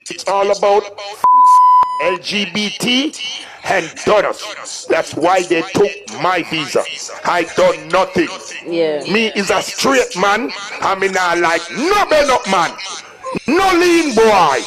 It's all about LGBT and donors. That's why they took my visa. I done nothing. Yeah. Me is a straight man. I mean, I like no bend up man. No lean boy.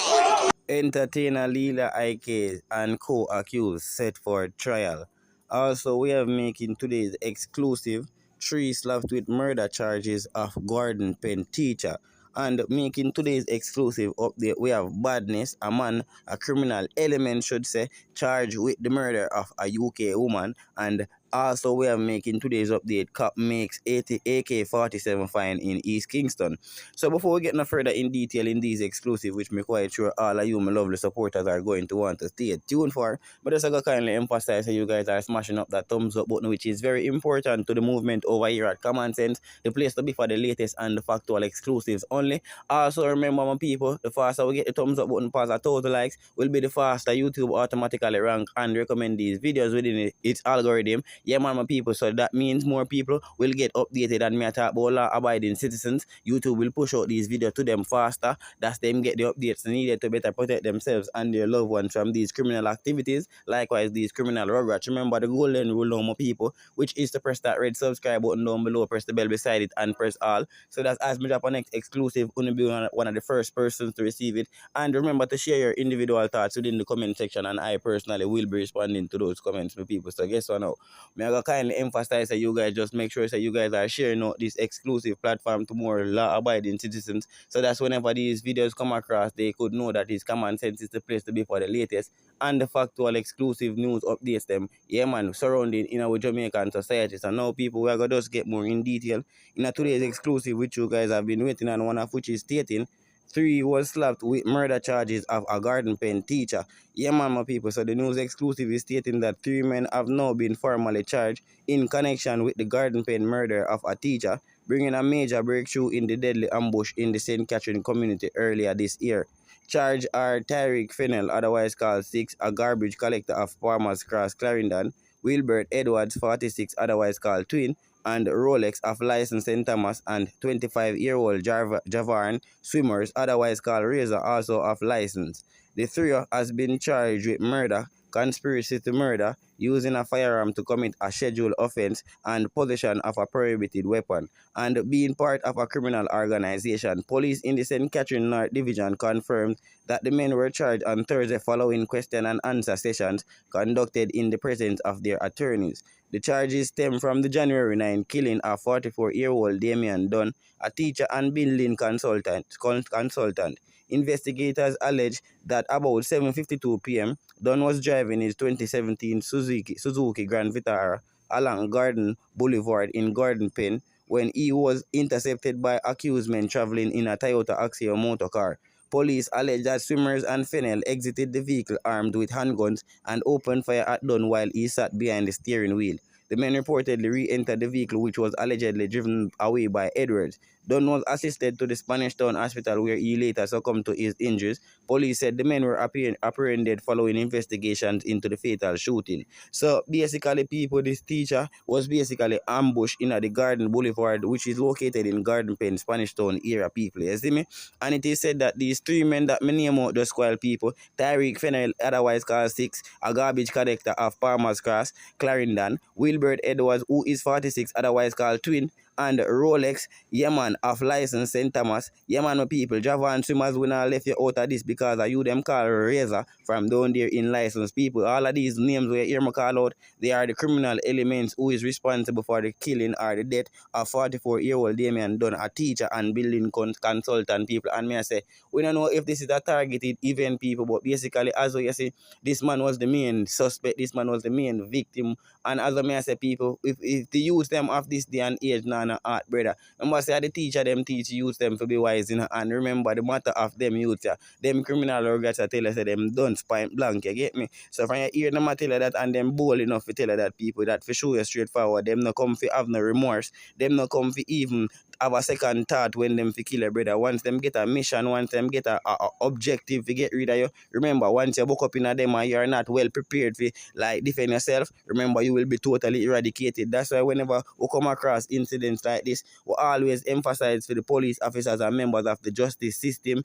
Entertainer Lila Iké and co-accused set for trial. Also, we have making today's exclusive three slapped with murder charges of Gordon Penn teacher. And making today's exclusive update, we have badness, a man, a criminal element should say, charged with the murder of a UK woman. And also, we are making today's update, cop makes 80 AK-47 fine in East Kingston. So before we get no further in detail in these exclusive, which me quite sure all of you, my lovely supporters, are going to want to stay tuned for, but just I gotta kindly emphasize that you guys are smashing up that thumbs up button, which is very important to the movement over here at Common Sense, the place to be for the latest and the factual exclusives only. Also remember, my people, the faster we get the thumbs up button past 1,000 likes, will be the faster YouTube automatically rank and recommend these videos within its algorithm. Yeah, man, my people. So that means more people will get updated, and me I talk about law-abiding citizens. YouTube will push out these videos to them faster. That's them get the updates needed to better protect themselves and their loved ones from these criminal activities. Likewise, these criminal rugrats. Remember the golden rule, now, my people, which is to press that red subscribe button down below, press the bell beside it, and press all. So that's as me drop a next exclusive, only be one of the first persons to receive it. And remember to share your individual thoughts within the comment section, and I personally will be responding to those comments, my people. So guess what now? Me I gotta kindly emphasize that you guys just make sure that you guys are sharing out this exclusive platform to more law-abiding citizens. So that's whenever these videos come across, they could know that this Common Sense is the place to be for the latest and the factual exclusive news updates them. Yeah, man, surrounding in our Jamaican society. So now, people, we are gonna just get more in detail in today's exclusive, which you guys have been waiting on, one of which is stating three was slapped with murder charges of a Garden Pen teacher. Yeah, man, my people. So the news exclusive is stating that three men have now been formally charged in connection with the Garden Pen murder of a teacher, bringing a major breakthrough in the deadly ambush in the St. Catherine community earlier this year. Charged are Tyreek Fennell, otherwise called Six, a garbage collector of Farmers Cross, Clarendon; Wilbert Edwards, 46, otherwise called Twin; and Rolex of license St. Thomas; and 25-year-old Javarn Swimmers, otherwise called Razor, also of license. The trio has been charged with murder, conspiracy to murder, using a firearm to commit a scheduled offense, and possession of a prohibited weapon, and being part of a criminal organization. Police in the St. Catherine North Division confirmed that the men were charged on Thursday following question and answer sessions conducted in the presence of their attorneys. The charges stem from the January 9 killing of 44-year-old Damian Dunn, a teacher and building consultant. Investigators allege that about 7:52 p.m., Dunn was driving his 2017 Suzuki Grand Vitara along Garden Boulevard in Garden Pen when he was intercepted by accused men traveling in a Toyota Axio motor car. Police allege that Swimmers and Fennell exited the vehicle armed with handguns and opened fire at Dunn while he sat behind the steering wheel. The men reportedly re-entered the vehicle, which was allegedly driven away by Edwards. Dunn was assisted to the Spanish Town Hospital, where he later succumbed to his injuries. Police said the men were apprehended following investigations into the fatal shooting. So basically, people, this teacher was basically ambushed in the Garden Boulevard, which is located in Garden Pen, Spanish Town area, people. You see me? And it is said that these three men that me name out, the squad people, Tyreek Fennell, otherwise called Six, a garbage collector of Farmers Cross, Clarendon; Wilbert Edwards, who is 46, otherwise called Twin; and Rolex, Yeman of license St. Thomas. Yeman, my people, Javan Swimmers will not left you out of this because you them call Razor from down there in license, people. All of these names where hear me call out, they are the criminal elements who is responsible for the killing or the death of 44-year-old Damian Dunn, a teacher and building consultant, people. And me I say, we don't know if this is a targeted event, people, but basically, as you see, this man was the main suspect, this man was the main victim. And as I say, people, if the use them of this day and age, nana art, brother. Remember, say the teacher them teach use them to be wise, you know, and remember the matter of them youth, yeah. Them criminal regrets, I tell you, say them done point blank, you get me? So from your ear, them I tell you that, and them bold enough to tell you that, people, that for sure straightforward, them no come for have no remorse, them no come for even have a second thought when them fi kill a brother. Once them get a mission, once them get a objective to get rid of you, remember, once you woke up in a them and you're not well prepared to like defend yourself, remember you will be totally eradicated. That's why whenever we come across incidents like this, we always emphasize for the police officers and members of the justice system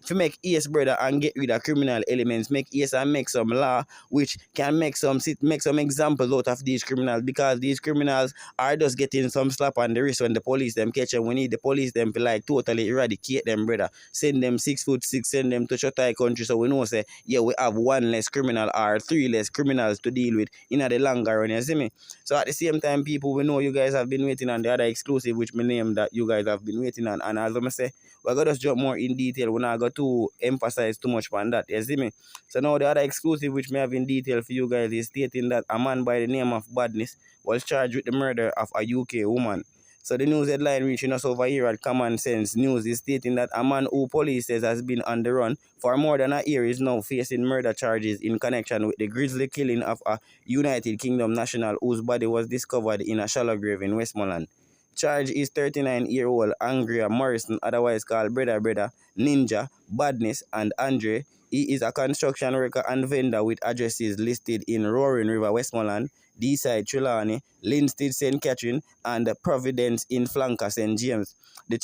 to make ease, brother, and get rid of criminal elements. Make ease and make some law which can make some examples out of these criminals, because these criminals are just getting some slap on the wrist when the police them catch them. We need the police them to like totally eradicate them, brother. Send them 6'6", send them to Shotai country, so we know say yeah we have one less criminal or three less criminals to deal with in the longer run. You see me? So at the same time, people, we know you guys have been waiting on the other exclusive, which me name that you guys have been waiting on, and as I say, we're gonna just jump more in detail. We're not going to emphasize too much on that. You see me? So now the other exclusive which may have in detail for you guys is stating that a man by the name of Badness was charged with the murder of a UK woman. So the news headline reaching us over here at Common Sense News is stating that a man who police says has been on the run for more than a year is now facing murder charges in connection with the grisly killing of a United Kingdom national whose body was discovered in a shallow grave in Westmoreland. Charge is 39-year-old Angria Morrison, otherwise called Brother, Ninja, Badness, and Andre. He is a construction worker and vendor with addresses listed in Roaring River, Westmoreland, Deeside, Trelawney, Linstead, St. Catherine, and Providence in Flanker, St. James. The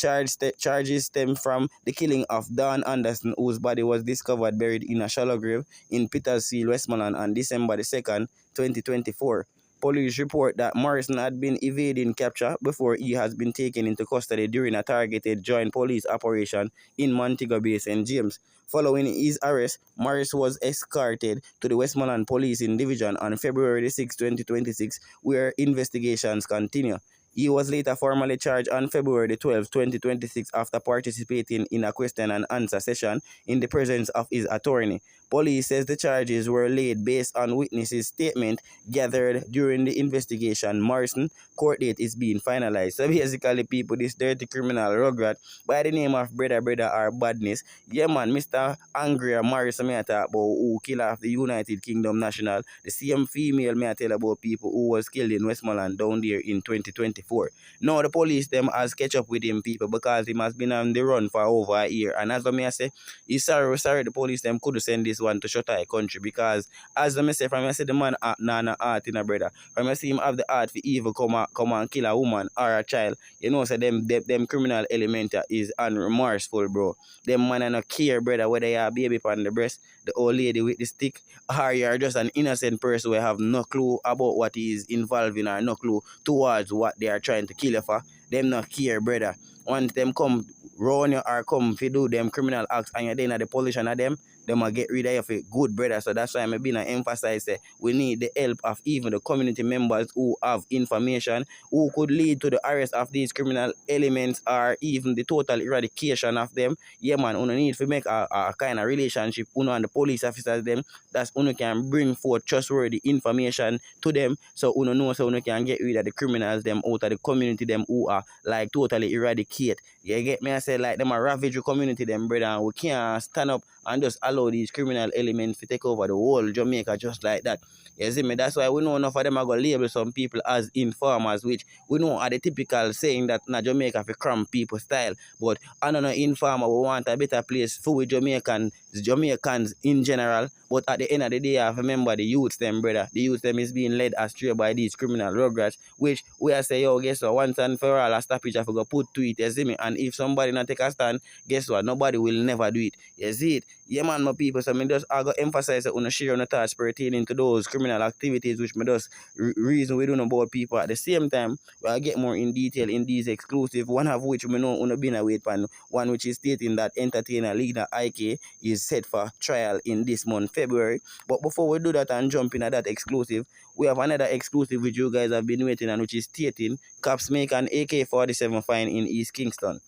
charges stem from the killing of Dawn Anderson, whose body was discovered buried in a shallow grave in Petersfield, Westmoreland on December the 2nd, 2024. Police report that Morrison had been evading capture before he has been taken into custody during a targeted joint police operation in Montego Bay, St. James. Following his arrest, Morris was escorted to the Westmoreland Policing Division on February 6, 2026, where investigations continue. He was later formally charged on February 12, 2026 after participating in a question and answer session in the presence of his attorney. Police says the charges were laid based on witnesses' statement gathered during the investigation. Morrison court date is being finalized. So basically, people, this dirty criminal rugrat by the name of Brother or Badness, yeah man, Mr. Angria Morrison may I talk about who killed off the United Kingdom national, the same female may I tell about people who was killed in Westmoreland down there in 2024. Now the police them has catch up with him, people, because he has been on the run for over a year. And as I say, he's sorry the police them could send this one to Shotai country, because as I say, from I say the man nana heart in a brother, from I see him have the heart for evil come and kill a woman or a child, you know, so them criminal element is unremorseful, bro. Them man no care, brother, whether you are a baby on the breast, the old lady with the stick, or you are just an innocent person who have no clue about what he is involved in or no clue towards what they are trying to kill you for. Them not care, brother. Once them come run you or come if you do them criminal acts and you're then at the position of them will get rid of you for good, brother. So that's why I'm being emphasize that we need the help of even the community members who have information who could lead to the arrest of these criminal elements or even the total eradication of them. Yeah man, you need to make a kind of relationship and the police officers them, that's you can bring forth trustworthy information to them, so you know so you can get rid of the criminals them out of the community them who are like totally eradicate. You get me? I say like them a ravage the community them, brother, and we can't stand up and just allow these criminal elements to take over the whole Jamaica just like that. You see me? That's why we know enough of them are going to label some people as informers, which we know are the typical saying that na Jamaica for cramp people style. But I don't know informer, we want a better place for we Jamaicans in general. But at the end of the day, I have to remember the youths them, brother. The youths them is being led astray by these criminal rugrats, which we are say, yo, guess what, once and for all, a stoppage have to go put to it, you see me? And if somebody not take a stand, guess what, nobody will never do it. You see it? Yeah man, my people, so I just I go emphasize that on share on the thoughts pertaining to those criminal activities which me just reason we don't know about people. At the same time, we'll get more in detail in these exclusive, one of which we know on been await pan, one which is stating that entertainer Lila Iké is set for trial in this month, February. But before we do that and jump in at that exclusive, we have another exclusive which you guys have been waiting on, which is stating cops make an AK-47 find in East Kingston.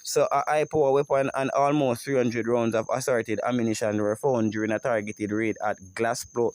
So a high-power weapon and almost 300 rounds of assorted ammunition were found during a targeted raid at Glasspool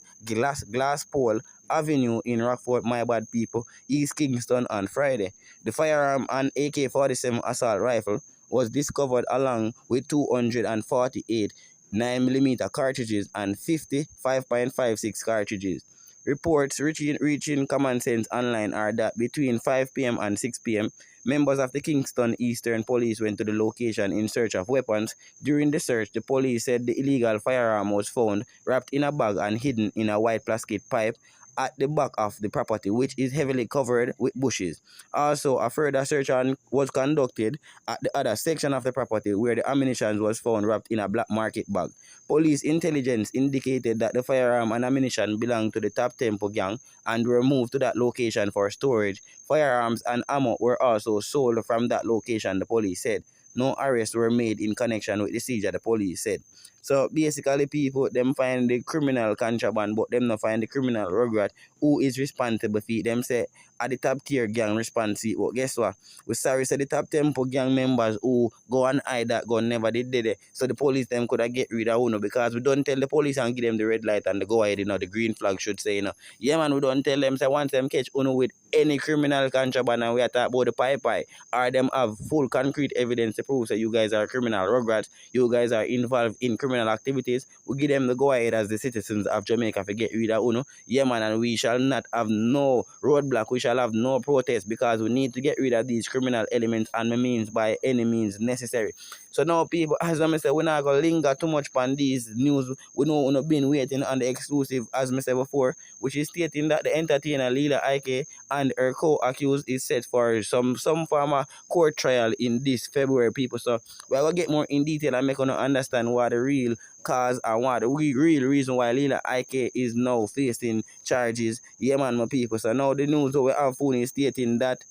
Avenue in Rockford, my bad people, East Kingston on Friday. The firearm, an AK-47 assault rifle, was discovered along with 248 9mm cartridges and 50 5.56 cartridges. Reports reaching Common Sense Online are that between 5 p.m. and 6 p.m., members of the Kingston Eastern Police went to the location in search of weapons. During the search, the police said the illegal firearm was found wrapped in a bag and hidden in a white plastic pipe at the back of the property, which is heavily covered with bushes. Also, a further search was conducted at the other section of the property where the ammunition was found wrapped in a black market bag. Police intelligence indicated that the firearm and ammunition belonged to the Top Tempo gang and were moved to that location for storage. Firearms and ammo were also sold from that location, the police said. No arrests were made in connection with the seizure, the police said. So basically, people them find the criminal contraband, but them not find the criminal regret who is responsible for it. Them say at the top tier gang responsible. But guess what? We sorry say the Top Tempo gang members who go and hide that gun never did it. So the police them could have get rid of Uno because we don't tell the police and give them the red light and the go ahead, the green flag should say, Yeah man, we don't tell them say once them catch Uno with any criminal contraband and we are talking about the pie or them have full concrete evidence to prove that you guys are criminal rugrats, you guys are involved in criminal activities, we give them the go ahead as the citizens of Jamaica to get rid of Uno. Yeah man, and we shall not have no roadblock, we shall have no protest because we need to get rid of these criminal elements and means by any means necessary. So now people, as I said, we're not going to linger too much on these news. We know we've been waiting on the exclusive, as I said before, which is stating that the entertainer Lila Iké and her co-accused is set for some form of court trial in this February, people. So we're going to get more in detail and make you understand what the real cause and what the real reason why Lila Iké is now facing charges. Yeah, man, my people. So now the news that we have phone is stating that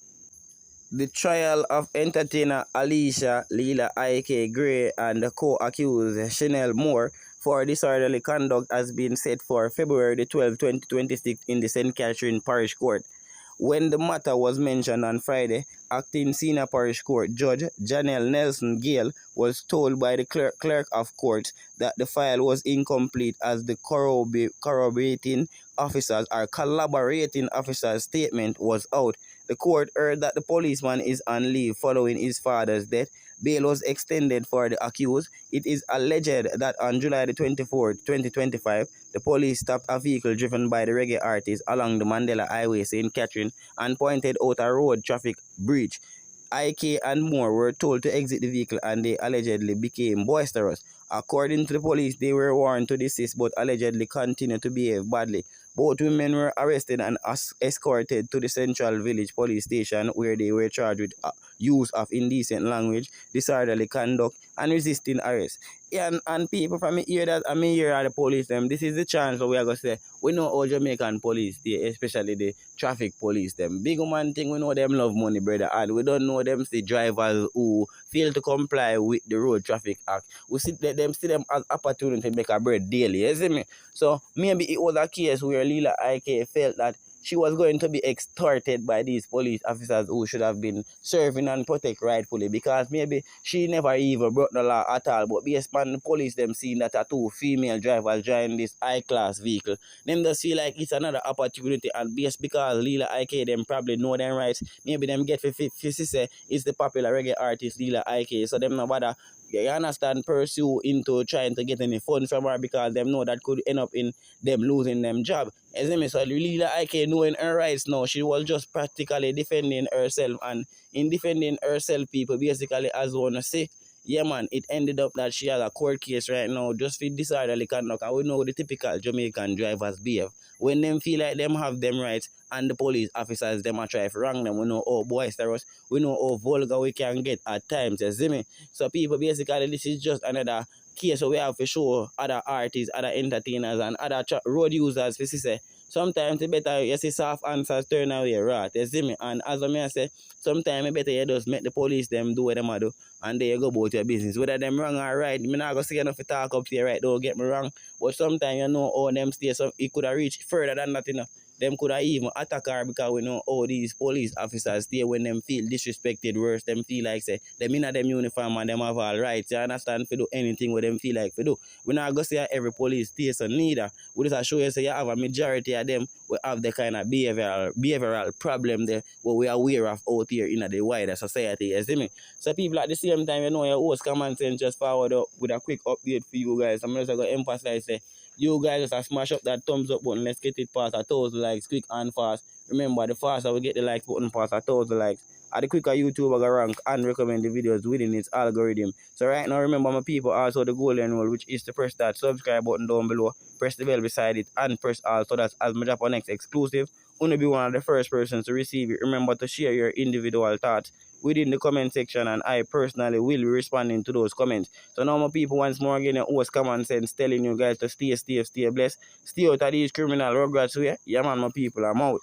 the trial of entertainer Alicia, Lila Iké Gray, and the co-accused Chanel Moore for disorderly conduct has been set for February the 12th, 2026 in the St. Catherine Parish Court. When the matter was mentioned on Friday, acting senior parish court judge Janelle Nelson Gale was told by the clerk of court that the file was incomplete as the corroborating officers or collaborating officers' statement was out. The court heard that the policeman is on leave following his father's death. Bail was extended for the accused. It is alleged that on July the 24th, 2025, the police stopped a vehicle driven by the reggae artist along the Mandela Highway, St. Catherine, and pointed out a road traffic breach. Iké and Moore were told to exit the vehicle and they allegedly became boisterous. According to the police, they were warned to desist but allegedly continued to behave badly. Both women were arrested and escorted to the Central Village Police Station where they were charged with use of indecent language, disorderly conduct, and resisting arrest. And people from here that I mean here are the police them. This is the chance that we are gonna say we know all Jamaican police, especially the traffic police them. Big man thing we know them love money, brother, and we don't know them the drivers who fail to comply with the Road Traffic Act. We see them as opportunity to make a bread daily, you see me? So maybe it was a case where Lila Iké felt that she was going to be extorted by these police officers who should have been serving and protect rightfully because maybe she never even broke the law at all. But based on the police them seeing that two female drivers driving this high-class vehicle, them just feel like it's another opportunity and based because Lila Iké them probably know their rights, maybe them get for say it's the popular reggae artist Lila Iké, so them no bother you understand, pursue into trying to get any funds from her because them know that could end up in them losing them job. As me, so Lila Iké knowing her rights now, she was just practically defending herself, and in defending herself, people basically as wanna say, yeah man, it ended up that she has a court case right now just for disorderly conduct, and we know the typical Jamaican drivers behave. When them feel like them have them rights and the police officers them are try to wrong them, we know how boisterous, we know how vulgar we can get at times, you see me? So people basically this is just another case so we have to show other artists, other entertainers and other road users to say sometimes it's better you see soft answers turn away right, you see me? And as I say, sometimes it's better you just make the police them do what them do and there you go about your business. Whether them wrong or right, I'm not going to say enough to talk up here right, don't get me wrong. But sometimes you know how them stay, so it could have reached further than that, Them could have even attack her because we know all these police officers stay when them feel disrespected, worse, them feel like say them in them uniform and them have all rights. You understand to do anything with them feel like to do. We're not gonna say every police station neither. We just show you say you have a majority of them we have the kind of behavioral problem there what we are aware of out here in the wider society, you see me? So people at the same time, you know your host common sense just forward up with a quick update for you guys. I'm just gonna emphasize say you guys just smash up that thumbs up button. Let's get it past 1,000 likes quick and fast. Remember, the faster we get the like button past 1,000 likes, the quicker YouTube will rank and recommend the videos within its algorithm. So right now, remember my people, also the golden rule, which is to press that subscribe button down below, press the bell beside it, and press all so that as I drop our next exclusive, only be one of the first persons to receive it. Remember to share your individual thoughts within the comment section, and I personally will be responding to those comments. So now my people, once more again, your host common sense telling you guys to stay safe, stay blessed, stay out of these criminal rugrats way. Yeah man, my people, I'm out.